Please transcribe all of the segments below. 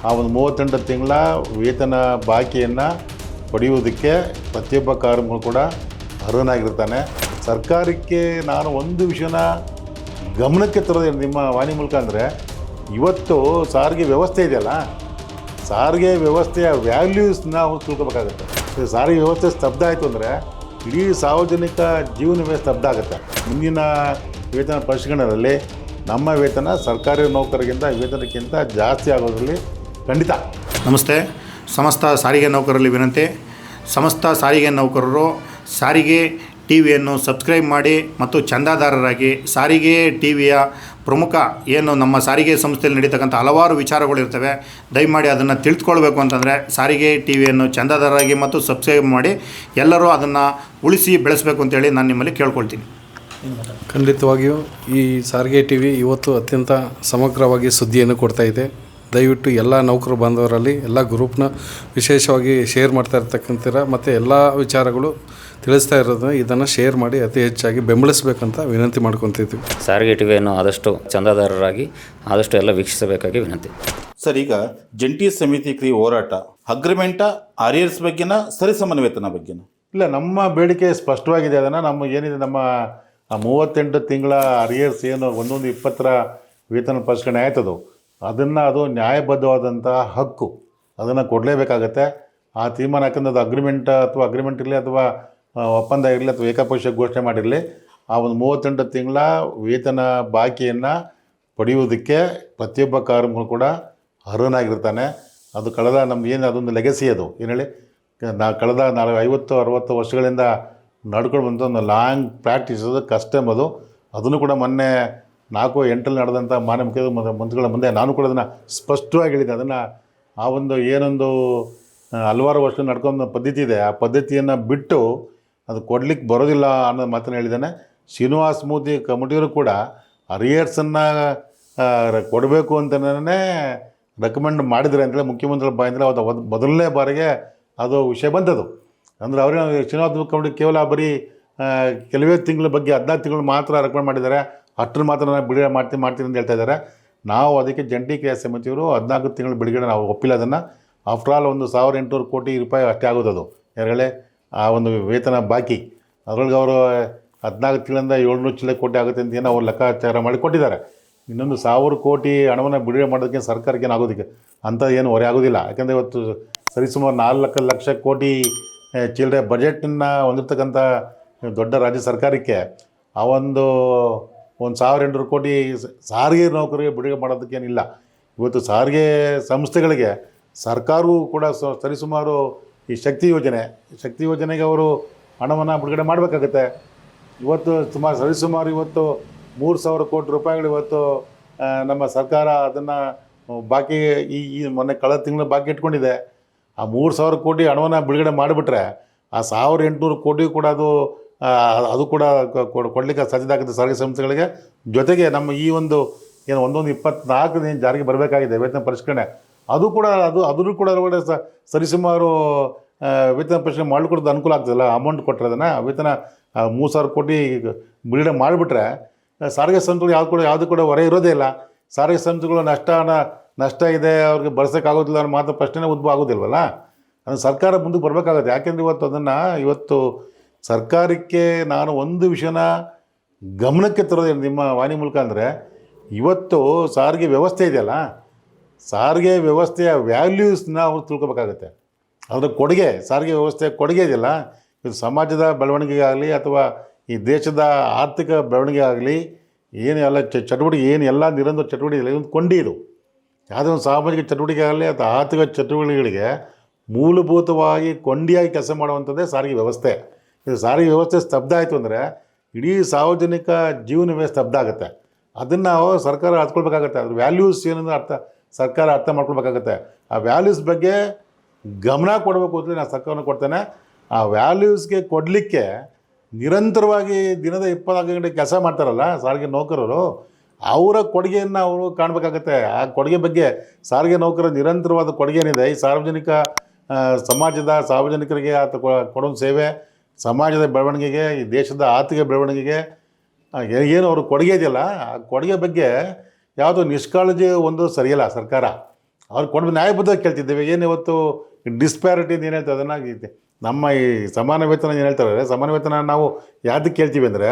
ಆ ಒಂದು 38 ತಿಂಗಳ ವೇತನ ಬಾಕಿಯನ್ನು ಪಡೆಯುವುದಕ್ಕೆ ಪ್ರತಿಯೊಬ್ಬ ಕಾರ್ಮಿಕರು ಕೂಡ ಅರ್ಹನಾಗಿರ್ತಾನೆ. ಸರ್ಕಾರಕ್ಕೆ ನಾನು ಒಂದು ವಿಷಯನ ಗಮನಕ್ಕೆ ತರೋದು ನಿಮ್ಮ ವಾಣಿ ಮೂಲಕ ಅಂದರೆ, ಇವತ್ತು ಸಾರಿಗೆ ವ್ಯವಸ್ಥೆ ಇದೆಯಲ್ಲ, ಸಾರಿಗೆ ವ್ಯವಸ್ಥೆಯ ವ್ಯಾಲ್ಯೂಸ್ನ ನಾವು ತಿಳ್ಕೊಬೇಕಾಗುತ್ತೆ. ಸಾರಿಗೆ ವ್ಯವಸ್ಥೆ ಸ್ತಬ್ಧ ಆಯಿತು ಅಂದರೆ ಇಡೀ ಸಾರ್ವಜನಿಕ ಜೀವನವೇ ಸ್ತಬ್ಧ ಆಗುತ್ತೆ. ಮುಂದಿನ ವೇತನ ಪರಿಷ್ಕರಣೆಯಲ್ಲಿ ನಮ್ಮ ವೇತನ ಸರ್ಕಾರಿ ನೌಕರರಿಗಿಂತ ವೇತನಕ್ಕಿಂತ ಜಾಸ್ತಿ ಆಗೋದ್ರಲ್ಲಿ ಖಂಡಿತ. ನಮಸ್ತೆ. ಸಮಸ್ತ ಸಾರಿಗೆ ನೌಕರರಲ್ಲಿ ವಿನಂತಿ. ಸಮಸ್ತ ಸಾರಿಗೆ ನೌಕರರು ಸಾರಿಗೆ ಟಿವಿಯನ್ನು ಸಬ್ಸ್ಕ್ರೈಬ್ ಮಾಡಿ ಮತ್ತು ಚಂದಾದಾರರಾಗಿ ಸಾರಿಗೆ ಟಿವಿಯ ಪ್ರಮುಖ ಏನು ನಮ್ಮ ಸಾರಿಗೆ ಸಂಸ್ಥೆಯಲ್ಲಿ ನಡೀತಕ್ಕಂಥ ಹಲವಾರು ವಿಚಾರಗಳಿರ್ತವೆ, ದಯಮಾಡಿ ಅದನ್ನು ತಿಳಿದುಕೊಳ್ಬೇಕು ಅಂತಂದರೆ ಸಾರಿಗೆ ಟಿವಿಯನ್ನು ಚಂದಾದಾರರಾಗಿ ಮತ್ತು ಸಬ್ಸ್ಕ್ರೈಬ್ ಮಾಡಿ ಎಲ್ಲರೂ ಅದನ್ನು ಉಳಿಸಿ ಬೆಳೆಸಬೇಕು ಅಂತೇಳಿ ನಾನು ನಿಮ್ಮಲ್ಲಿ ಕೇಳ್ಕೊಳ್ತೀನಿ. ಖಂಡಿತವಾಗಿಯೂ ಈ ಸಾರಿಗೆ ಟಿ ವಿ ಇವತ್ತು ಅತ್ಯಂತ ಸಮಗ್ರವಾಗಿ ಸುದ್ದಿಯನ್ನು ಕೊಡ್ತಾಯಿದೆ. ದಯವಿಟ್ಟು ಎಲ್ಲ ನೌಕರು ಬಾಂಧವರಲ್ಲಿ ಎಲ್ಲ ಗ್ರೂಪ್ನ ವಿಶೇಷವಾಗಿ ಶೇರ್ ಮಾಡ್ತಾ ಇರ್ತಕ್ಕಂಥ ಮತ್ತು ಎಲ್ಲ ವಿಚಾರಗಳು ತಿಳಿಸ್ತಾ ಇರೋದನ್ನ ಇದನ್ನು ಶೇರ್ ಮಾಡಿ ಅತಿ ಹೆಚ್ಚಾಗಿ ಬೆಂಬಲಿಸಬೇಕಂತ ವಿನಂತಿ ಮಾಡ್ಕೊತಿದ್ವಿ. ಸಾರಿಗೆ ಟಿವಿಯನ್ನು ಆದಷ್ಟು ಚಂದಾದಾರರಾಗಿ ಆದಷ್ಟು ಎಲ್ಲ ವೀಕ್ಷಿಸಬೇಕಾಗಿ ವಿನಂತಿ. ಸರ್, ಈಗ ಜಂಟಿ ಸಮಿತಿ ಕ್ರಿಯೆ ಹೋರಾಟ ಅಗ್ರಿಮೆಂಟ ಆರಿಯರ್ಸ್ ಬಗ್ಗೆನ ಸರಿಸಮಾನ ವೇತನ ಬಗ್ಗೆನ? ಇಲ್ಲ, ನಮ್ಮ ಬೇಡಿಕೆ ಸ್ಪಷ್ಟವಾಗಿದೆ. ಅದನ್ನು ನಮ್ಮ ಏನಿದೆ ನಮ್ಮ 38 ತಿಂಗಳ ಅರಿಯರ್ಸ್ ಏನು 1/20 ವೇತನ ಪರಿಷ್ಕರಣೆ ಆಯ್ತದು, ಅದು ನ್ಯಾಯಬದ್ಧವಾದಂಥ ಹಕ್ಕು, ಅದನ್ನು ಕೊಡಲೇಬೇಕಾಗತ್ತೆ. ಆ ತೀರ್ಮಾನ ಯಾಕಂದ್ರೆ ಅದು ಅಗ್ರಿಮೆಂಟ್ ಇರಲಿ ಅಥವಾ ಒಪ್ಪಂದ ಇರಲಿ ಅಥವಾ ಏಕಪಕ್ಷ ಘೋಷಣೆ ಮಾಡಿರಲಿ, ಆ ಒಂದು 38 ತಿಂಗಳ ವೇತನ ಬಾಕಿಯನ್ನು ಪಡೆಯುವುದಕ್ಕೆ ಪ್ರತಿಯೊಬ್ಬ ಕಾರ್ಮಿಕರು ಕೂಡ ಅರ್ಹನಾಗಿರ್ತಾನೆ. ಅದು ಕಳೆದ ನಮ್ದು ಏನು ಅದೊಂದು ಲೆಗಸಿ, ಅದು ಏನು ಹೇಳಿ ಕಳೆದ 50-60 ವರ್ಷಗಳಿಂದ ನಡ್ಕೊಂಡು ಬಂದ ಒಂದು ಲಾಂಗ್ ಪ್ರಾಕ್ಟೀಸ್, ಅದು ಕಸ್ಟಮ್ ಅದು. ಅದನ್ನು ಕೂಡ ಮೊನ್ನೆ 4/8 ನಡೆದಂಥ ಮಾನ್ಯ ಮಂತ್ರಿಗಳ ಮುಂದೆ ನಾನು ಕೂಡ ಅದನ್ನು ಸ್ಪಷ್ಟವಾಗಿ ಹೇಳಿದ್ದೆ. ಅದನ್ನು ಆ ಒಂದು ಏನೊಂದು ಹಲವಾರು ವರ್ಷ ನಡ್ಕೊಂಡು ಪದ್ಧತಿ ಇದೆ, ಆ ಪದ್ಧತಿಯನ್ನು ಬಿಟ್ಟು ಅದು ಕೊಡಲಿಕ್ಕೆ ಬರೋದಿಲ್ಲ ಅನ್ನೋ ಮಾತನ್ನು ಹೇಳಿದ್ದಾನೆ. ಶ್ರೀನಿವಾಸ ಮೂರ್ತಿ ಕಮಿಟಿಯವರು ಕೂಡ ಅರಿಯರ್ಸನ್ನು ಕೊಡಬೇಕು ಅಂತಲೇ ರೆಕಮೆಂಡ್ ಮಾಡಿದರೆ ಅಂತೇಳಿ ಮುಖ್ಯಮಂತ್ರಿಗಳ ಬಾಯಿಂದ ಅದು ಮೊದಲನೇ ಬಾರಿಗೆ ಅದು ವಿಷಯ ಬಂದದ್ದು. ಅಂದರೆ ಅವರೇ ಶ್ರೀನಿವಾಸ ಕಮಿಟಿ ಕೇವಲ ಬರೀ ಕೆಲವೇ ತಿಂಗಳ ಬಗ್ಗೆ 14 ತಿಂಗಳು ಮಾತ್ರ ರೆಕಮೆಂಡ್ ಮಾಡಿದ್ದಾರೆ, ಅಷ್ಟರ ಮಾತ್ರ ನಾನು ಬಿಡುಗಡೆ ಮಾಡ್ತೀನಿ ಅಂತ ಹೇಳ್ತಾ ಇದ್ದಾರೆ. ನಾವು ಅದಕ್ಕೆ ಜಂಟಿ ಕ್ರಿಯಾ ಸಮಿತಿಯವರು 14 ತಿಂಗಳು ಬಿಡುಗಡೆ ನಾವು ಒಪ್ಪಿಲ್ಲ. ಅದನ್ನು ಆಫ್ಟರ್ ಆಲ್ 1,800 ಕೋಟಿ ರೂಪಾಯಿ ಅಷ್ಟೇ ಆಗೋದು ಯಾರಗಳೇ ಆ ಒಂದು ವೇತನ ಬಾಕಿ. ಅದರೊಳಗೆ ಅವರು 14 ತಿಂಗಳಿಂದ 700 ಕೋಟಿ ಆಗುತ್ತೆ ಅಂತ ಏನೋ ಅವ್ರು ಲೆಕ್ಕಾಚಾರ ಮಾಡಿ ಕೊಟ್ಟಿದ್ದಾರೆ. ಇನ್ನೊಂದು 1,000 ಕೋಟಿ ಹಣವನ್ನು ಬಿಡುಗಡೆ ಮಾಡೋದಕ್ಕೆ ಸರ್ಕಾರಕ್ಕೆ ಏನು ಆಗೋದಕ್ಕೆ ಅಂಥ ಏನು ಹೊರೆ ಆಗೋದಿಲ್ಲ. ಯಾಕಂದರೆ ಇವತ್ತು ಸರಿಸುಮಾರು 4 ಲಕ್ಷ ಕೋಟಿ ಚಿಲ್ಲರೆ ಬಜೆಟನ್ನು ಹೊಂದಿರ್ತಕ್ಕಂಥ ದೊಡ್ಡ ರಾಜ್ಯ ಸರ್ಕಾರಕ್ಕೆ ಆ ಒಂದು 1,800 ಕೋಟಿ ಸಾರಿಗೆ ನೌಕರಿಗೆ ಬಿಡುಗಡೆ ಮಾಡೋದಕ್ಕೇನಿಲ್ಲ. ಇವತ್ತು ಸಾರಿಗೆ ಸಂಸ್ಥೆಗಳಿಗೆ ಸರ್ಕಾರವೂ ಕೂಡ ಸರಿಸುಮಾರು ಈ ಶಕ್ತಿ ಯೋಜನೆಗೆ ಅವರು ಹಣವನ್ನು ಬಿಡುಗಡೆ ಮಾಡಬೇಕಾಗತ್ತೆ. ಇವತ್ತು ಸರಿಸುಮಾರು ಇವತ್ತು 3,000 ಕೋಟಿ ರೂಪಾಯಿಗಳು ಇವತ್ತು ನಮ್ಮ ಸರ್ಕಾರ ಅದನ್ನು ಬಾಕಿ ಈ ಮೊನ್ನೆ ಕಳೆದ ತಿಂಗಳು ಬಾಕಿ ಇಟ್ಕೊಂಡಿದೆ. ಆ 3,000 ಕೋಟಿ ಹಣವನ್ನು ಬಿಡುಗಡೆ ಮಾಡಿಬಿಟ್ರೆ ಆ 1,800 ಕೋಟಿ ಕೂಡ ಅದು ಕೂಡ ಕೊಡಲಿಕ್ಕೆ ಸಾಧ್ಯತೆ ಆಗುತ್ತೆ ಸಾರಿಗೆ ಸಂಸ್ಥೆಗಳಿಗೆ. ಜೊತೆಗೆ ನಮ್ಮ ಈ ಒಂದು ಏನು 1/24 ಏನು ಜಾರಿಗೆ ಬರಬೇಕಾಗಿದೆ ವೇತನ ಪರಿಷ್ಕರಣೆ, ಅದನ್ನು ಕೂಡ ಒಳಗಡೆ ಸರಿಸುಮಾರು ವೇತನ ಪರಿಷ್ಕರಣೆ ಮಾಡಿಕೊಡೋದು ಅನುಕೂಲ ಆಗ್ತದಲ್ಲ. ಅಮೌಂಟ್ ಕೊಟ್ಟರೆ ಅದನ್ನು ವೇತನ 3,000 ಕೋಟಿ ಬಿಡುಗಡೆ ಮಾಡಿಬಿಟ್ರೆ ಸಾರಿಗೆ ಸಂಸ್ಥೆಗಳು ಯಾವುದು ಕೂಡ ಹೊರೆ ಇರೋದೇ ಇಲ್ಲ. ಸಾರಿಗೆ ಸಂಸ್ಥೆಗಳು ನಷ್ಟ ಇದೆ, ಅವ್ರಿಗೆ ಬರ್ಸೋಕ್ಕಾಗೋದಿಲ್ಲ ಅನ್ನೋ ಮಾತ್ರ ಪ್ರಶ್ನೆ ಉದ್ಭವ ಆಗೋದಿಲ್ವಲ್ಲ. ಅದು ಸರ್ಕಾರ ಮುಂದಕ್ಕೆ ಬರಬೇಕಾಗುತ್ತೆ. ಯಾಕೆಂದರೆ ಇವತ್ತು ಸರ್ಕಾರಕ್ಕೆ ನಾನು ಒಂದು ವಿಷಯನ ಗಮನಕ್ಕೆ ತರೋದು ನಿಮ್ಮ ವಾಣಿ ಮೂಲಕ ಅಂದರೆ, ಇವತ್ತು ಸಾರಿಗೆ ವ್ಯವಸ್ಥೆ ಇದೆಯಲ್ಲ, ಸಾರಿಗೆ ವ್ಯವಸ್ಥೆಯ ವ್ಯಾಲ್ಯೂಸ್ನ ಅವ್ರು ತಿಳ್ಕೊಬೇಕಾಗತ್ತೆ. ಅದರ ಕೊಡುಗೆ, ಸಾರಿಗೆ ವ್ಯವಸ್ಥೆಯ ಕೊಡುಗೆ ಇದೆಯಲ್ಲ, ಇದು ಸಮಾಜದ ಬೆಳವಣಿಗೆಗೆ ಆಗಲಿ ಅಥವಾ ಈ ದೇಶದ ಆರ್ಥಿಕ ಬೆಳವಣಿಗೆ ಆಗಲಿ, ಏನು ಎಲ್ಲ ಚಟುವಟಿಕೆ ಏನು ಎಲ್ಲ ನಿರಂತರ ಚಟುವಟಿಕೆ ಇಲ್ಲ, ಇದೊಂದು ಕೊಂಡಿ. ಇದು ಯಾವುದೇ ಒಂದು ಸಾಮಾಜಿಕ ಚಟುವಟಿಕೆ ಆಗಲಿ ಅಥವಾ ಆರ್ಥಿಕ ಚಟುವಟಿಕೆಗಳಿಗೆ ಮೂಲಭೂತವಾಗಿ ಕೊಂಡಿಯಾಗಿ ಕೆಲಸ ಮಾಡುವಂಥದ್ದೇ ಸಾರಿಗೆ ವ್ಯವಸ್ಥೆ. ಇದು ಸಾರಿಗೆ ವ್ಯವಸ್ಥೆ ಸ್ತಬ್ಧ ಆಯಿತು ಅಂದರೆ ಇಡೀ ಸಾರ್ವಜನಿಕ ಜೀವನವೇ ಸ್ತಬ್ಧ ಆಗುತ್ತೆ. ಅದನ್ನು ಸರ್ಕಾರ ಅರ್ಥಕೊಳ್ಬೇಕಾಗತ್ತೆ. ಅದ್ರ ವ್ಯಾಲ್ಯೂಸ್ ಏನಂದ್ರೆ ಸರ್ಕಾರ ಅರ್ಥ ಮಾಡ್ಕೊಳ್ಬೇಕಾಗತ್ತೆ. ಆ ವ್ಯಾಲ್ಯೂಸ್ ಬಗ್ಗೆ ಗಮನ ಕೊಡಬೇಕು ಅಂತ ನಾನು ಸರ್ಕಾರವನ್ನು ಕೊಡ್ತೇನೆ. ಆ ವ್ಯಾಲ್ಯೂಸ್ಗೆ ಕೊಡಲಿಕ್ಕೆ ನಿರಂತರವಾಗಿ ದಿನದ 24 ಗಂಟೆ ಕೆಲಸ ಮಾಡ್ತಾರಲ್ಲ ಸಾರಿಗೆ ನೌಕರರು, ಅವರ ಕೊಡುಗೆಯನ್ನು ಅವರು ಕಾಣಬೇಕಾಗತ್ತೆ. ಆ ಕೊಡುಗೆ ಬಗ್ಗೆ ಸಾರಿಗೆ ನೌಕರರ ನಿರಂತರವಾದ ಕೊಡುಗೆ ಏನಿದೆ, ಈ ಸಾರ್ವಜನಿಕರಿಗೆ ಆತ ಕೊಡೋ ಸೇವೆ, ಸಮಾಜದ ಬೆಳವಣಿಗೆಗೆ, ಈ ದೇಶದ ಆರ್ಥಿಕ ಬೆಳವಣಿಗೆಗೆ ಏನು ಅವರು ಕೊಡುಗೆ ಇದೆಯಲ್ಲ, ಆ ಕೊಡುಗೆ ಬಗ್ಗೆ ಯಾವುದೋ ನಿಷ್ಕಾಳಜಿ ಒಂದು ಸರಿಯಲ್ಲ ಸರ್ಕಾರ. ಅವ್ರು ಕೊಡಬೇಕು, ನ್ಯಾಯಬದ್ಧವಾಗಿ ಕೇಳ್ತಿದ್ದೇವೆ. ಏನು ಇವತ್ತು ಡಿಸ್ಪ್ಯಾರಿಟಿ ಏನು ಹೇಳ್ತಾರೆ ಅದನ್ನು ನಮ್ಮ ಈ ಸಮಾನ ವೇತನ ಏನು ಹೇಳ್ತಾರೆ, ಸಮಾನ ವೇತನ ನಾವು ಯಾವ್ದಕ್ಕೆ ಕೇಳ್ತೀವಿ ಅಂದರೆ,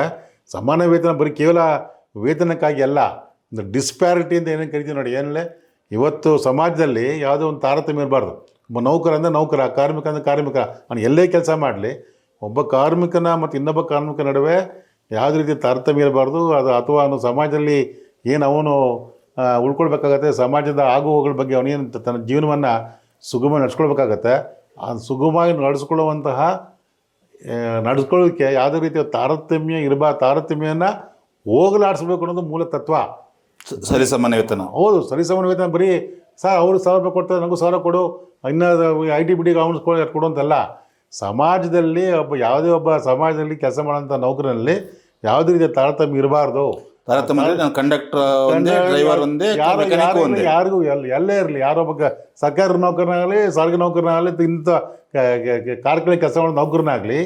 ಸಮಾನ ವೇತನ ಬರೀ ಕೇವಲ ವೇತನಕ್ಕಾಗಿ ಅಲ್ಲ, ಒಂದು ಡಿಸ್ಪ್ಯಾರಿಟಿ ಅಂತ ಏನೇನು ಕರಿತೀವಿ ನೋಡಿ. ಏನಿಲ್ಲ, ಇವತ್ತು ಸಮಾಜದಲ್ಲಿ ಯಾವುದೋ ಒಂದು ತಾರತಮ್ಯ ಇರಬಾರ್ದು. ಒಬ್ಬ ನೌಕರ ಅಂದರೆ ನೌಕರ, ಕಾರ್ಮಿಕ ಅಂದರೆ ಕಾರ್ಮಿಕ, ಅವ್ನು ಎಲ್ಲೇ ಕೆಲಸ ಮಾಡಲಿ, ಒಬ್ಬ ಕಾರ್ಮಿಕನ ಮತ್ತು ಇನ್ನೊಬ್ಬ ಕಾರ್ಮಿಕ ನಡುವೆ ಯಾವುದೇ ರೀತಿ ತಾರತಮ್ಯ ಇರಬಾರ್ದು. ಅದು ಅಥವಾ ಅವನು ಸಮಾಜದಲ್ಲಿ ಏನು ಅವನು ಉಳ್ಕೊಳ್ಬೇಕಾಗತ್ತೆ, ಸಮಾಜದ ಆಗು ಹೋಗಳ ಬಗ್ಗೆ ಅವನೇನು ತನ್ನ ಜೀವನವನ್ನು ಸುಗಮ ನಡೆಸ್ಕೊಳ್ಬೇಕಾಗತ್ತೆ. ಆ ಸುಗಮವಾಗಿ ನಡೆಸ್ಕೊಳ್ಳೋದಕ್ಕೆ ಯಾವುದೇ ರೀತಿಯ ತಾರತಮ್ಯ ತಾರತಮ್ಯನ ಹೋಗಲಾಡಿಸ್ಬೇಕು ಅನ್ನೋದು ಮೂಲ ತತ್ವ. ಸರಿಸಮಾನ ವೇತನ. ಹೌದು, ಸರಿಸಮಾನ ವೇತನ ಬರೀ ಅವ್ರು 1000 ರೂಪಾಯಿ ಕೊಡ್ತಾರೆ, ನನಗೂ 1000 ಕೊಡು, ಇನ್ನು IT ಬಿಡಿಗೆ ಅವನು ಕೊಡು ಅಂತಲ್ಲ. ಸಮಾಜದಲ್ಲಿ ಯಾವುದೇ ಒಬ್ಬ ಸಮಾಜದಲ್ಲಿ ಕೆಲಸ ಮಾಡೋಂಥ ನೌಕರನಲ್ಲಿ ಯಾವುದೇ ರೀತಿಯ ತಾರತಮ್ಯ ಇರಬಾರ್ದು. ತಾರತಮ್ಯ ನಾನು ಕಂಡಕ್ಟರ್ ಒಂದೇ, ಡ್ರೈವರ್ ಒಂದೇ, ಮೆಕ್ಯಾನಿಕ್ ಒಂದೇ, ಯಾರಿಗೂ ಎಲ್ಲೇ ಇರಲಿ, ಯಾರೊಬ್ಬ ಸರ್ಕಾರಿ ನೌಕರನಾಗಲಿ, ಸಾರಿಗೆ ನೌಕರನಾಗಲಿ, ಇಂಥ ಕಾರ್ಖಾನೆ ಕೆಲಸ ಮಾಡೋ ನೌಕರನಾಗಲಿ,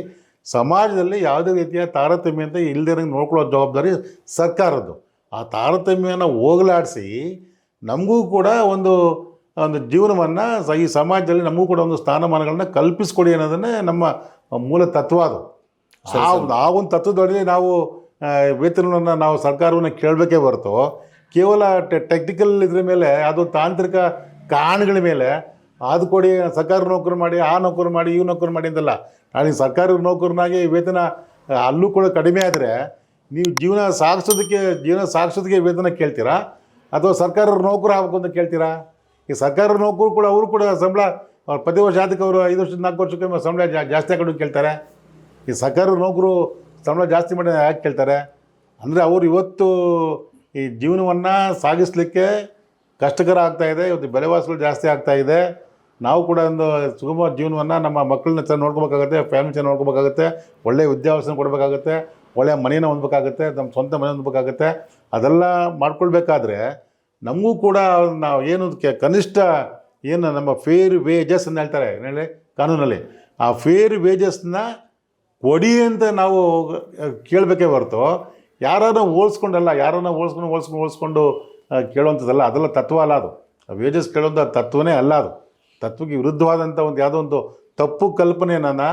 ಸಮಾಜದಲ್ಲಿ ಯಾವುದೇ ರೀತಿಯ ತಾರತಮ್ಯ ಅಂತ ಇಲ್ಲದೇ ನೋಡ್ಕೊಳ್ಳೋ ಜವಾಬ್ದಾರಿ ಸರ್ಕಾರದ್ದು. ಆ ತಾರತಮ್ಯನ ಹೋಗಲಾಡಿಸಿ ನಮಗೂ ಕೂಡ ಒಂದು ಜೀವನವನ್ನು ಈ ಸಮಾಜದಲ್ಲಿ ನಮಗೂ ಕೂಡ ಒಂದು ಸ್ಥಾನಮಾನಗಳನ್ನ ಕಲ್ಪಿಸ್ಕೊಡಿ ಅನ್ನೋದನ್ನೇ ನಮ್ಮ ಮೂಲ ತತ್ವ. ಅದು ಆ ಒಂದು ತತ್ವದೊಳಗೆ ನಾವು ವೇತನವನ್ನು ನಾವು ಸರ್ಕಾರವನ್ನು ಕೇಳಬೇಕೇ ಹೊರತು ಕೇವಲ ಟೆಕ್ನಿಕಲ್ ಇದ್ರ ಮೇಲೆ, ಅದು ತಾಂತ್ರಿಕ ಕಾರಣಗಳ ಮೇಲೆ ಅದು ಕೊಡಿ, ಸರ್ಕಾರಿ ನೌಕರು ಮಾಡಿ, ಆ ನೌಕರು ಮಾಡಿ, ಈ ನೌಕರು ಮಾಡಿ ಅಂತಲ್ಲ. ನಾಳೆ ಸರ್ಕಾರಿ ನೌಕರನಾಗಿ ವೇತನ ಅಲ್ಲೂ ಕೂಡ ಕಡಿಮೆ ಆದರೆ ನೀವು ಜೀವನ ಸಾಗಿಸೋದಕ್ಕೆ ವೇತನ ಕೇಳ್ತೀರಾ, ಅಥವಾ ಸರ್ಕಾರಿ ನೌಕರು ಆಗಬೇಕು ಅಂತ ಕೇಳ್ತೀರಾ? ಈ ಸರ್ಕಾರಿ ನೌಕರು ಕೂಡ ಅವರು ಕೂಡ ಸಂಬಳ ಅವ್ರು ಪ್ರತಿ ವರ್ಷ ಅದಕ್ಕೆ ಅವರು 5 ವರ್ಷದ 4 ವರ್ಷಕ್ಕೆ ಸಂಬಳ ಜಾಸ್ತಿ ಹಾಕೊಂಡು ಕೇಳ್ತಾರೆ. ಈ ಸರ್ಕಾರಿ ನೌಕರು ಸಂಬಳ ಜಾಸ್ತಿ ಮಾಡಿ ಯಾಕೆ ಕೇಳ್ತಾರೆ ಅಂದರೆ, ಅವರು ಇವತ್ತು ಈ ಜೀವನವನ್ನು ಸಾಗಿಸಲಿಕ್ಕೆ ಕಷ್ಟಕರ ಆಗ್ತಾಯಿದೆ. ಇವತ್ತು ಬೆಲೆವಾಸಿಗಳು ಜಾಸ್ತಿ ಆಗ್ತಾಯಿದೆ. ನಾವು ಕೂಡ ಒಂದು ಸುಗಮ ಜೀವನವನ್ನು ನಮ್ಮ ಮಕ್ಕಳನ್ನ ಚೆನ್ನಾಗಿ ನೋಡ್ಕೋಬೇಕಾಗತ್ತೆ, ಫ್ಯಾಮಿಲಿ ಚೆನ್ನಾಗಿ ನೋಡ್ಕೋಬೇಕಾಗತ್ತೆ, ಒಳ್ಳೆಯ ವಿದ್ಯಾಭ್ಯಾಸ ಕೊಡಬೇಕಾಗತ್ತೆ, ಒಳ್ಳೆಯ ಮನೇನ ಹೊಂದಬೇಕಾಗತ್ತೆ, ನಮ್ಮ ಸ್ವಂತ ಮನೆ ಹೊಂದಬೇಕಾಗತ್ತೆ. ಅದೆಲ್ಲ ಮಾಡ್ಕೊಳ್ಬೇಕಾದ್ರೆ ನಮಗೂ ಕೂಡ ನಾವು ಏನು ಕನಿಷ್ಠ ಏನು ನಮ್ಮ ಫೇರ್ ವೇಜಸ್ ಅಂತ ಹೇಳ್ತಾರೆ ಹೇಳಿ ಕಾನೂನಲ್ಲಿ, ಆ ಫೇರ್ ವೇಜಸ್ನ ಕೊಡಿ ಅಂತ ನಾವು ಕೇಳಬೇಕೇ ಹೊರತು ಯಾರನ್ನ ಹೋಲಿಸ್ಕೊಂಡಲ್ಲ, ಹೋಲಿಸ್ಕೊಂಡು ಕೇಳುವಂಥದ್ದಲ್ಲ. ಅದೆಲ್ಲ ತತ್ವ ಅಲ್ಲ. ಅದು ವೇಜಸ್ ಕೇಳೋಂಥ ತತ್ವನೇ ಅಲ್ಲ. ಅದು ತತ್ವಕ್ಕೆ ವಿರುದ್ಧವಾದಂಥ ಯಾವುದೋ ಒಂದು ತಪ್ಪು ಕಲ್ಪನೆಯನ್ನು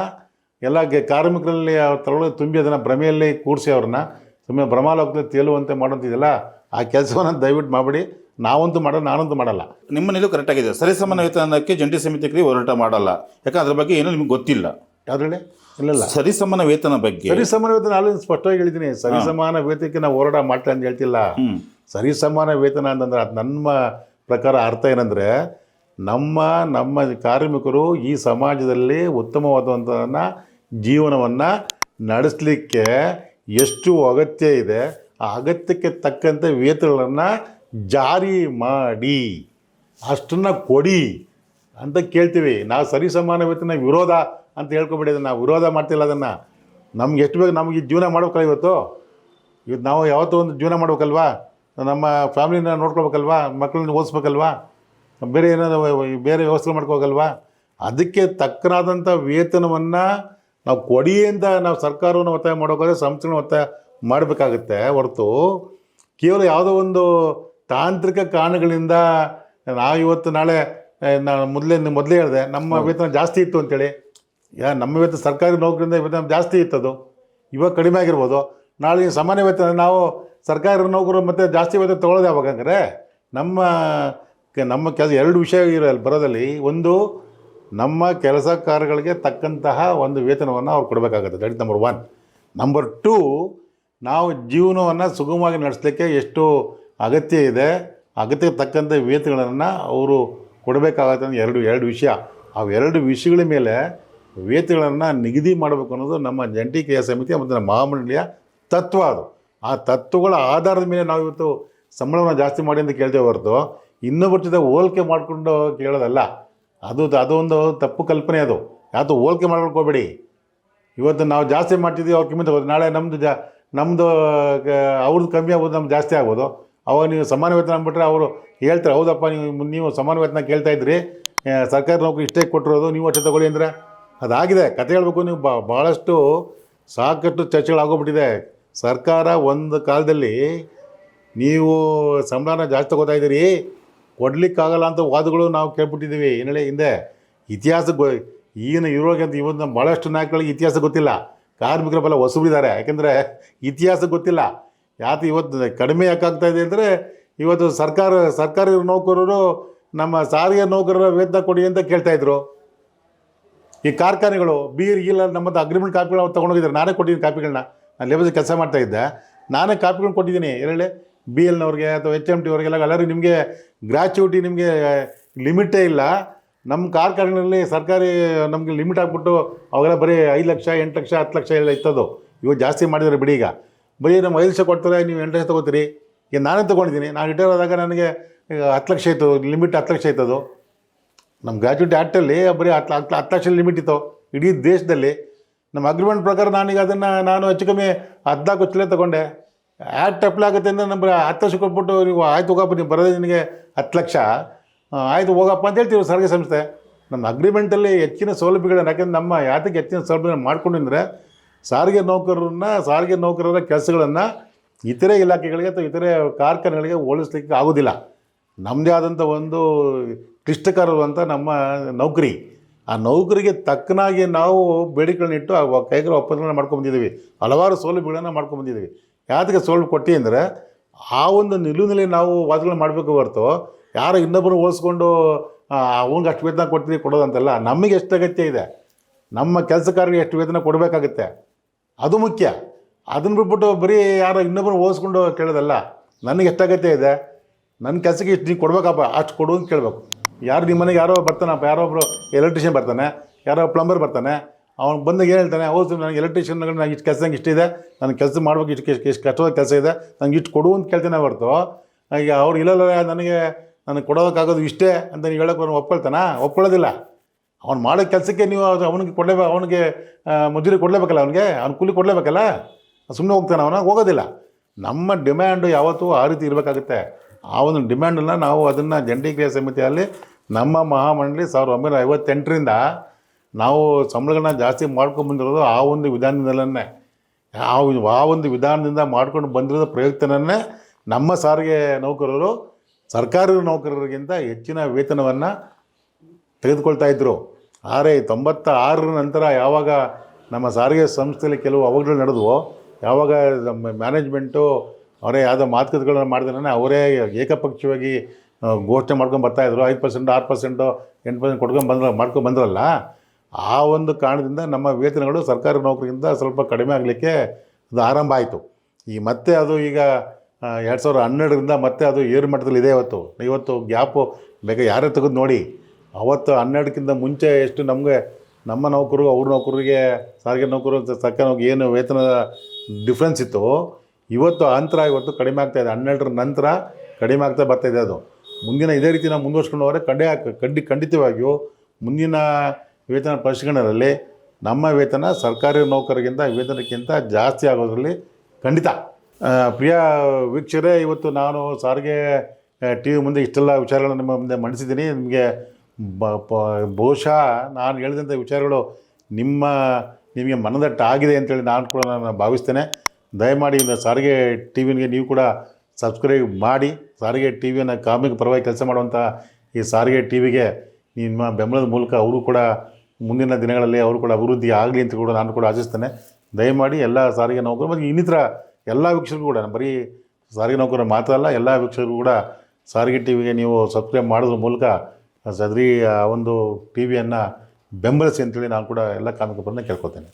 ಎಲ್ಲ ಕಾರ್ಮಿಕರಲ್ಲಿ ತಗೊಳ್ಳೋದು ತುಂಬಿ ಅದನ್ನು ಭ್ರಮೆಯಲ್ಲಿ ಕೂಡಿಸಿ ಅವ್ರನ್ನ ಸುಮ್ಮನೆ ಭ್ರಮಾಲೋಕದಲ್ಲಿ ತೇಲುವಂತೆ ಮಾಡೋಂತಿದೆಯಲ್ಲ, ಆ ಕೆಲಸವನ್ನು ದಯವಿಟ್ಟು ಮಾಡಬೇಡಿ. ನಾನಂತೂ ಮಾಡಲ್ಲ. ನಿಮ್ಮ ನಿಲುವು ಕರೆಕ್ಟಾಗಿದೆ. ಸರಿಸಮಾನ ವೇತನಕ್ಕೆ ಜಂಟಿ ಸಮಿತಿ ಕ್ರಿಯೆ ಹೋರಾಟ ಮಾಡಲ್ಲ, ಯಾಕಂದ್ರೆ ಅದ್ರ ಬಗ್ಗೆ ಏನೂ ನಿಮ್ಗೆ ಗೊತ್ತಿಲ್ಲ. ಯಾವುದ್ರಲ್ಲಿ ಇಲ್ಲ ಸರಿಸಮಾನ ವೇತನ ಬಗ್ಗೆ, ಸರಿಸಮಾನ ವೇತನ ಅಲ್ಲಿ ಸ್ಪಷ್ಟವಾಗಿ ಹೇಳಿದ್ದೀನಿ. ಸರಿಸಮಾನ ವೇತನಕ್ಕೆ ನಾವು ಹೋರಾಟ ಮಾಡ್ತಾ ಅಂತ ಹೇಳ್ತಿಲ್ಲ. ಸರಿಸಮಾನ ವೇತನ ಅಂತಂದ್ರೆ ಅದು ನಮ್ಮ ಪ್ರಕಾರ ಅರ್ಥ ಏನಂದರೆ, ನಮ್ಮ ಕಾರ್ಮಿಕರು ಈ ಸಮಾಜದಲ್ಲಿ ಉತ್ತಮವಾದಂಥದ್ದನ್ನು ಜೀವನವನ್ನು ನಡೆಸಲಿಕ್ಕೆ ಎಷ್ಟು ಅಗತ್ಯ ಇದೆ, ಆ ಅಗತ್ಯಕ್ಕೆ ತಕ್ಕಂತೆ ವೇತನಗಳನ್ನು ಜಾರಿ ಮಾಡಿ ಅಷ್ಟನ್ನು ಕೊಡಿ ಅಂತ ಕೇಳ್ತೀವಿ. ನಾವು ಸರಿಸಮಾನ ವೇತನ ವಿರೋಧ ಅಂತ ಹೇಳ್ಕೊಬಿಟ್ಟಿದೆ. ನಾವು ವಿರೋಧ ಮಾಡ್ತಿಲ್ಲ ಅದನ್ನು. ನಮ್ಗೆ ಎಷ್ಟು ಬೇಕು, ನಮಗೆ ಜೀವನ ಮಾಡ್ಬೇಕಲ್ಲ. ಇವತ್ತು ನಾವು ಯಾವತ್ತೂ ಒಂದು ಜೀವನ ಮಾಡ್ಬೇಕಲ್ವಾ, ನಮ್ಮ ಫ್ಯಾಮಿಲಿನ ನೋಡ್ಕೊಳ್ಬೇಕಲ್ವಾ, ಮಕ್ಕಳನ್ನ ಓದಿಸ್ಬೇಕಲ್ವಾ, ಬೇರೆ ವ್ಯವಸ್ಥೆ ಮಾಡ್ಕೋಬೇಕಲ್ವಾ. ಅದಕ್ಕೆ ತಕ್ಕನಾದಂಥ ವೇತನವನ್ನು ನಾವು ಕೊಡಿ ಅಂತ ನಾವು ಸರ್ಕಾರವನ್ನು ಒತ್ತಾಯ ಮಾಡೋಕ್ಕಾದ್ರೆ ಸಂಸ್ಥೆಗಳನ್ನ ಒತ್ತಾಯ ಮಾಡಬೇಕಾಗುತ್ತೆ ಹೊರತು ಕೇವಲ ಯಾವುದೋ ಒಂದು ತಾಂತ್ರಿಕ ಕಾರಣಗಳಿಂದ ನಾವು ಇವತ್ತು ನಾಳೆ ನಾನು ಮೊದಲೇ ಹೇಳಿದೆ ನಮ್ಮ ವೇತನ ಜಾಸ್ತಿ ಇತ್ತು ಅಂತೇಳಿ. ನಮ್ಮ ವೇತನ ಸರ್ಕಾರಿ ನೌಕರಿಂದ ವೇತನ ಜಾಸ್ತಿ ಇತ್ತದು, ಇವಾಗ ಕಡಿಮೆ ಆಗಿರ್ಬೋದು. ನಾಳೆ ಸಾಮಾನ್ಯ ವೇತನ ನಾವು ಸರ್ಕಾರಿ ನೌಕರು ಮತ್ತು ಜಾಸ್ತಿ ವೇತನ ತೊಗೊಳ್ಳೋದು ಯಾವಾಗ ಅಂದರೆ, ನಮ್ಮ ಕೆಲಸ 2 ವಿಷಯ ಇರೋಲ್ಲ ಬರೋದಲ್ಲಿ. ಒಂದು, ನಮ್ಮ ಕೆಲಸ ಕಾರ್ಯಗಳಿಗೆ ತಕ್ಕಂತಹ ಒಂದು ವೇತನವನ್ನು ಅವ್ರು ಕೊಡಬೇಕಾಗುತ್ತೆ. That is number 1. ನಂಬರ್ 2, ನಾವು ಜೀವನವನ್ನು ಸುಗಮವಾಗಿ ನಡೆಸಲಿಕ್ಕೆ ಎಷ್ಟು ಅಗತ್ಯ ಇದೆ, ಅಗತ್ಯಕ್ಕೆ ತಕ್ಕಂಥ ವೇತನಗಳನ್ನು ಅವರು ಕೊಡಬೇಕಾಗತ್ತೆ ಅನ್ನೋ ಎರಡು ವಿಷಯ. ಅವು 2 ವಿಷಯಗಳ ಮೇಲೆ ವೇತನಗಳನ್ನು ನಿಗದಿ ಮಾಡಬೇಕು ಅನ್ನೋದು ನಮ್ಮ ಜಂಟಿ ಕ್ರಿಯಾ ಸಮಿತಿ ಮತ್ತು ನಮ್ಮ ಮಹಾಮಂಡಳಿಯ ತತ್ವ. ಅದು ಆ ತತ್ವಗಳ ಆಧಾರದ ಮೇಲೆ ನಾವು ಇವತ್ತು ಸಂಬಳವನ್ನು ಜಾಸ್ತಿ ಮಾಡಿ ಅಂತ ಕೇಳ್ತೇವೆ ಹೊರತು ಇನ್ನೊಬ್ಬರ ಜೊತೆ ಹೋಲಿಕೆ ಮಾಡಿಕೊಂಡು ಕೇಳೋದಲ್ಲ. ಅದೊಂದು ತಪ್ಪು ಕಲ್ಪನೆ. ಅದು ಯಾವುದು ಹೋಲಿಕೆ ಮಾಡ್ಕೊಂಡು ಹೋಗಬೇಡಿ. ಇವತ್ತು ನಾವು ಜಾಸ್ತಿ ಮಾಡ್ತಿದ್ದೀವಿ, ಅವ್ರು ಕಮ್ಮಿ ತಗೋದು. ನಾಳೆ ನಮ್ಮದು ಅವ್ರದ್ದು ಕಮ್ಮಿ ಆಗ್ಬೋದು, ನಮ್ಗೆ ಜಾಸ್ತಿ ಆಗ್ಬೋದು. ಅವಾಗ ನೀವು ಸಮಾನ ವೇತನ ಅಂದ್ಬಿಟ್ರೆ ಅವರು ಹೇಳ್ತಾರೆ, ಹೌದಪ್ಪ ನೀವು ಸಮಾನ ವೇತನ ಕೇಳ್ತಾಯಿದ್ರಿ, ಸರ್ಕಾರಿ ನೌಕರಿ ಇಷ್ಟೇ ಕೊಟ್ಟಿರೋದು, ನೀವು ಅಷ್ಟೇ ತಗೊಳ್ಳಿ ಅಂದರೆ ಅದಾಗಿದೆ. ಕತೆ ಹೇಳಬೇಕು ನೀವು ಭಾಳಷ್ಟು ಸಾಕಷ್ಟು ಚರ್ಚೆಗಳಾಗೋಗ್ಬಿಟ್ಟಿದೆ. ಸರ್ಕಾರ ಒಂದು ಕಾಲದಲ್ಲಿ ನೀವು ಸಂಬಳನ ಜಾಸ್ತಿ ತಗೋತಾ ಇದ್ದೀರಿ, ಕೊಡಲಿಕ್ಕಾಗಲ್ಲ ಅಂತ ವಾದಗಳು ನಾವು ಕೇಳ್ಬಿಟ್ಟಿದ್ದೀವಿ ಏನೇಳಿ ಹಿಂದೆ. ಇತಿಹಾಸ ಈಗಿನ ಇರೋಗಂತ ಇವತ್ತು ನಮ್ಮ ಭಾಳಷ್ಟು ನಾಯಕಗಳಿಗೆ ಇತಿಹಾಸ ಗೊತ್ತಿಲ್ಲ. ಕಾರ್ಮಿಕರ ಬಲ ಹೊಸಬಿದ್ದಾರೆ, ಯಾಕೆಂದರೆ ಇತಿಹಾಸ ಗೊತ್ತಿಲ್ಲ. ಯಾಕೆ ಇವತ್ತು ಕಡಿಮೆ ಯಾಕಾಗ್ತಾ ಇದೆ ಅಂದರೆ ಇವತ್ತು ಸರ್ಕಾರಿ ನೌಕರರು ನಮ್ಮ ಸಾರಿಗೆ ನೌಕರರ ವೇತನ ಕೊಡಿ ಅಂತ ಕೇಳ್ತಾಯಿದ್ರು. ಈ ಕಾರ್ಖಾನೆಗಳು ಇಲ್ಲ ನಮ್ಮದು ಅಗ್ರಿಮೆಂಟ್ ಕಾಪಿಗಳು ಅವ್ರು ತೊಗೊಂಡೋಗಿದ್ದಾರೆ. ನಾನೇ ಕೊಟ್ಟಿದ್ದೀನಿ ಕಾಪಿಗಳನ್ನ. ನಾನು ಲೇಬರ್ ಕೆಲಸ ಮಾಡ್ತಾಯಿದ್ದೆ, ನಾನೇ ಕಾಪಿಗಳನ್ನ ಕೊಟ್ಟಿದ್ದೀನಿ. ಹೇಳಿ BLನವ್ರಿಗೆ ಅಥವಾ HMT ಅವ್ರಿಗೆಲ್ಲ ಎಲ್ಲರಿಗೂ ನಿಮಗೆ ಗ್ರ್ಯಾಚ್ಯುಟಿ ನಿಮಗೆ ಲಿಮಿಟೇ ಇಲ್ಲ. ನಮ್ಮ ಕಾರ್ಖಾನೆಗಳಲ್ಲಿ ಸರ್ಕಾರಿ ನಮಗೆ ಲಿಮಿಟ್ ಹಾಕ್ಬಿಟ್ಟು ಅವೆಲ್ಲ ಬರೀ 5 ಲಕ್ಷ 8 ಲಕ್ಷ 10 ಲಕ್ಷ ಎಲ್ಲ ಇತ್ತದು. ಇವಾಗ ಜಾಸ್ತಿ ಮಾಡಿದ್ದಾರೆ ಬಿಡಿ. ಈಗ ಬರೀ ನಮ್ಮ 5 ಲಕ್ಷ ಕೊಡ್ತಾರೆ, ನೀವು 8 ಲಕ್ಷ ತೊಗೋತೀರಿ. ಈಗ ನಾನೇ ತೊಗೊಂಡಿದ್ದೀನಿ. ನಾನು ರಿಟೈರ್ ಆದಾಗ ನನಗೆ 10 ಲಕ್ಷ ಇತ್ತು ಲಿಮಿಟ್, 10 ಲಕ್ಷ ಇತ್ತದು. ನಮ್ಮ ಗ್ರ್ಯಾಚ್ಯುಟಿ ಆ್ಯಕ್ಟಲ್ಲಿ ಬರೀ 10 ಲಕ್ಷ ಲಿಮಿಟ್ ಇತ್ತು ಇಡೀ ದೇಶದಲ್ಲಿ. ನಮ್ಮ ಅಗ್ರಿಮೆಂಟ್ ಪ್ರಕಾರ ನಾನೀಗ ನಾನು ಹೆಚ್ಚು ಕಮ್ಮಿ 14 ಲಕ್ಷ ತೊಗೊಂಡೆ. ಆ್ಯಕ್ಟ್ ಅಪ್ಲೈ ಆಗುತ್ತೆ ಅಂದರೆ ನಮ್ಮ 10 ಲಕ್ಷ ಕೊಟ್ಬಿಟ್ಟು ನೀವು ಆಯ್ತು ಹೋಗಪ್ಪ, ನೀವು ಬರೋದೇ ನಿನಗೆ 10 ಲಕ್ಷ ಆಯಿತು ಹೋಗಪ್ಪ ಅಂತ ಹೇಳ್ತೀವಿ ಸಾರಿಗೆ ಸಂಸ್ಥೆ. ನಮ್ಮ ಅಗ್ರಿಮೆಂಟಲ್ಲಿ ಹೆಚ್ಚಿನ ಸೌಲಭ್ಯಗಳನ್ನು, ಯಾಕೆಂದ್ರೆ ನಮ್ಮ ಯಾತಕ್ಕೆ ಹೆಚ್ಚಿನ ಸೌಲಭ್ಯಗಳನ್ನು ಮಾಡ್ಕೊಂಡಿದ್ರೆ ಸಾರಿಗೆ ನೌಕರರ ಕೆಲಸಗಳನ್ನು ಇತರೆ ಇಲಾಖೆಗಳಿಗೆ ಅಥವಾ ಇತರೆ ಕಾರ್ಖಾನೆಗಳಿಗೆ ಹೋಲಿಸ್ಲಿಕ್ಕೆ ಆಗೋದಿಲ್ಲ. ನಮ್ಮದೇ ಆದಂಥ ಒಂದು ಕ್ಲಿಷ್ಟಕರವಾದಂಥ ನಮ್ಮ ನೌಕರಿ. ಆ ನೌಕರಿಗೆ ತಕ್ಕನಾಗಿ ನಾವು ಬೇಡಿಕೆಗಳನ್ನಿಟ್ಟು ಕೈಗಾರ ಒಪ್ಪಂದಗಳನ್ನ ಮಾಡ್ಕೊಂಬಂದಿದ್ದೀವಿ. ಹಲವಾರು ಸೌಲಭ್ಯಗಳನ್ನು ಮಾಡ್ಕೊಂಬಂದಿದ್ದೀವಿ. ಯಾತಕ್ಕೆ ಸೌಲಭ್ಯ ಕೊಟ್ಟು ಅಂದರೆ ಆ ಒಂದು ನಿಲುವಿನಲ್ಲಿ ನಾವು ವಾದಗಳನ್ನ ಮಾಡಬೇಕು ಹೊರತು ಯಾರೋ ಇನ್ನೊಬ್ಬರು ಹೋಲಿಸ್ಕೊಂಡು ಅವ್ನಿಗೆ ಅಷ್ಟು ವೇತನ ಕೊಡ್ತೀವಿ ಕೊಡೋದಂತೆಲ್ಲ. ನಮಗೆ ಎಷ್ಟು ಅಗತ್ಯ ಇದೆ, ನಮ್ಮ ಕೆಲಸಗಾರರಿಗೆ ಎಷ್ಟು ವೇತನ ಕೊಡಬೇಕಾಗುತ್ತೆ, ಅದು ಮುಖ್ಯ. ಅದನ್ನು ಬಿಟ್ಬಿಟ್ಟು ಬರೀ ಯಾರೋ ಇನ್ನೊಬ್ಬರು ಹೋಲಿಸ್ಕೊಂಡು ಕೇಳೋದಲ್ಲ. ನನಗೆ ಎಷ್ಟು ಅಗತ್ಯ ಇದೆ, ನನ್ನ ಕೆಲಸಕ್ಕೆ ಇಷ್ಟು ನೀವು ಕೊಡಬೇಕಪ್ಪ, ಅಷ್ಟು ಕೊಡು ಅಂತ ಕೇಳಬೇಕು. ಯಾರು ನಿಮ್ಮ ಮನೆಗೆ ಯಾರೋ ಬರ್ತಾನಪ್ಪ, ಯಾರೋ ಒಬ್ಬರು ಎಲೆಕ್ಟ್ರಿಷಿಯನ್ ಬರ್ತಾನೆ, ಯಾರೋ ಪ್ಲಂಬರ್ ಬರ್ತಾನೆ, ಅವ್ನು ಬಂದಾಗ ಏನು ಹೇಳ್ತಾನೆ, ಹೌದು ನನಗೆ ಎಲೆಕ್ಟ್ರಿಷಿಯನ್ಗಳು ನನಗೆ ಇಷ್ಟು ಕೆಲಸ ಇಷ್ಟಿದೆ, ನನ್ನ ಕೆಲಸ ಮಾಡ್ಬೇಕು, ಇಷ್ಟು ಕಷ್ಟವಾದ ಕೆಲಸ ಇದೆ, ನನಗೆ ಇಷ್ಟು ಕೊಡು ಅಂತ ಕೇಳ್ತಾನೆ ಹೊರತು ಈಗ ಅವ್ರು ಇಲ್ಲಲ್ಲ ನನಗೆ ಕೊಡೋದಕ್ಕಾಗೋದು ಇಷ್ಟೇ ಅಂತ ನೀವು ಹೇಳೋಕೆ ಒಪ್ಕೊಳ್ಳೋದಿಲ್ಲ. ಅವ್ನು ಮಾಡೋ ಕೆಲಸಕ್ಕೆ ನೀವು ಅವನಿಗೆ ಮಜೂರಿ ಕೊಡಲೇಬೇಕಲ್ಲ, ಅವ್ನು ಕೂಲಿ ಕೊಡಲೇಬೇಕಲ್ಲ. ಸುಮ್ಮನೆ ಹೋಗ್ತಾನೆ, ಹೋಗೋದಿಲ್ಲ. ನಮ್ಮ ಡಿಮ್ಯಾಂಡು ಯಾವತ್ತೂ ಆ ರೀತಿ ಇರಬೇಕಾಗುತ್ತೆ. ಆ ಒಂದು ಡಿಮ್ಯಾಂಡನ್ನು ನಾವು ಅದನ್ನು ಜಂಟಿ ಕ್ರಿಯಾ ಸಮಿತಿಯಲ್ಲಿ ನಮ್ಮ ಮಹಾಮಂಡಳಿ 1958ರಿಂದ ನಾವು ಸಂಬಳಗಳನ್ನ ಜಾಸ್ತಿ ಮಾಡ್ಕೊಂಡು ಆ ಒಂದು ವಿಧಾನದಲ್ಲೇ ಆ ಒಂದು ವಿಧಾನದಿಂದ ಮಾಡ್ಕೊಂಡು ಬಂದಿರೋದು ಪ್ರಯುಕ್ತನೇ ನಮ್ಮ ಸಾರಿಗೆ ನೌಕರರು ಸರ್ಕಾರಿ ನೌಕರರಿಗಿಂತ ಹೆಚ್ಚಿನ ವೇತನವನ್ನು ತೆಗೆದುಕೊಳ್ತಾ ಇದ್ದರು. ಆದರೆ 96 ನಂತರ ಯಾವಾಗ ನಮ್ಮ ಸಾರಿಗೆ ಸಂಸ್ಥೆಯಲ್ಲಿ ಕೆಲವು ಅವಘಡಗಳು ನಡೆದವೋ, ಯಾವಾಗ ನಮ್ಮ ಮ್ಯಾನೇಜ್ಮೆಂಟು ಅವರೇ ಯಾವುದೋ ಮಾತುಕತೆಗಳನ್ನ ಮಾಡಿದ್ರೆ ಅವರೇ ಏಕಪಕ್ಷವಾಗಿ ಘೋಷಣೆ ಮಾಡ್ಕೊಂಡು ಬರ್ತಾಯಿದ್ರು. 5%, 6%, 8% ಮಾಡ್ಕೊಂಡು ಬಂದ್ರಲ್ಲ, ಆ ಒಂದು ಕಾರಣದಿಂದ ನಮ್ಮ ವೇತನಗಳು ಸರ್ಕಾರಿ ನೌಕರಿಗಿಂತ ಸ್ವಲ್ಪ ಕಡಿಮೆ ಆಗಲಿಕ್ಕೆ ಅದು ಆರಂಭ ಆಯಿತು. ಮತ್ತೆ ಅದು ಈಗ 2012ರಿಂದ ಮತ್ತೆ ಅದು ಏರು ಮಟ್ಟದಲ್ಲಿ ಇದೆ. ಇವತ್ತು ಗ್ಯಾಪು ಬೇಗ ಯಾರೇ ತೆಗೆದು ನೋಡಿ. ಅವತ್ತು 12ಕ್ಕಿಂತ ಮುಂಚೆ ಎಷ್ಟು ನಮ್ಮ ನೌಕರು ಅವ್ರ ನೌಕರಿಗೆ ಸಾರಿಗೆ ನೌಕರು ಸರ್ಕಾರಿ ನೌಕರು ಏನು ವೇತನ ಡಿಫ್ರೆನ್ಸ್ ಇತ್ತು, ಇವತ್ತು ಅಂತರ ಕಡಿಮೆ ಆಗ್ತಾಯಿದೆ. 12ರ ನಂತರ ಕಡಿಮೆ ಆಗ್ತಾ ಬರ್ತಾಯಿದೆ. ಅದು ಮುಂದಿನ ಇದೇ ರೀತಿ ನಾವು ಮುಂದುವರ್ಸ್ಕೊಂಡು ಹೋದರೆ ಖಂಡಿತವಾಗಿಯೂ ಮುಂದಿನ ವೇತನ ಪರಿಷ್ಕರಣೆಯಲ್ಲಿ ನಮ್ಮ ವೇತನ ಸರ್ಕಾರಿ ನೌಕರರಿಗಿಂತ ವೇತನಕ್ಕಿಂತ ಜಾಸ್ತಿ ಆಗೋದ್ರಲ್ಲಿ ಖಂಡಿತ. ಪ್ರಿಯ ವೀಕ್ಷಕರೇ, ಇವತ್ತು ನಾನು ಸಾರಿಗೆ TV ಮುಂದೆ ಇಷ್ಟೆಲ್ಲ ವಿಚಾರಗಳನ್ನು ನಿಮ್ಮ ಮುಂದೆ ಮಂಡಿಸಿದ್ದೀನಿ. ನಿಮಗೆ ಬಹುಶಃ ನಾನು ಹೇಳಿದಂಥ ವಿಚಾರಗಳು ನಿಮಗೆ ಮನದಟ್ಟಾಗಿದೆ ಅಂತೇಳಿ ನಾನು ಭಾವಿಸ್ತೇನೆ. ದಯಮಾಡಿ ಸಾರಿಗೆ TVಗೆ ನೀವು ಕೂಡ ಸಬ್ಸ್ಕ್ರೈಬ್ ಮಾಡಿ. ಸಾರಿಗೆ TVಯನ್ನು ಕಾರ್ಮಿಕ ಪರವಾಗಿ ಕೆಲಸ ಮಾಡುವಂಥ ಈ ಸಾರಿಗೆ TVಗೆ ನಿಮ್ಮ ಬೆಂಬಲದ ಮೂಲಕ ಅವರು ಕೂಡ ಮುಂದಿನ ದಿನಗಳಲ್ಲಿ ಅವರು ಕೂಡ ಅಭಿವೃದ್ಧಿ ಆಗಲಿ ಅಂತ ಕೂಡ ನಾನು ಕೂಡ ಆಶಿಸ್ತೇನೆ. ದಯಮಾಡಿ ಎಲ್ಲ ಸಾರಿಗೆ ನೌಕರರು ಮತ್ತು ಇನ್ನಿತರ ಎಲ್ಲ ವೀಕ್ಷಕರು ಕೂಡ, ಬರೀ ಸಾರಿಗೆ ನೌಕರರು ಮಾತ್ರ ಅಲ್ಲ, ಎಲ್ಲ ವೀಕ್ಷಕರು ಕೂಡ ಸಾರಿಗೆ TVಗೆ ನೀವು ಸಬ್ಸ್ಕ್ರೈಬ್ ಮಾಡೋದ್ರ ಮೂಲಕ ಸದರಿ ಒಂದು TVಯನ್ನು ಬೆಂಬಲಿಸಿ ಅಂತೇಳಿ ನಾನು ಕೂಡ ಎಲ್ಲ ಕಾರ್ಮಿಕರನ್ನ ಕೇಳ್ಕೊತೇನೆ.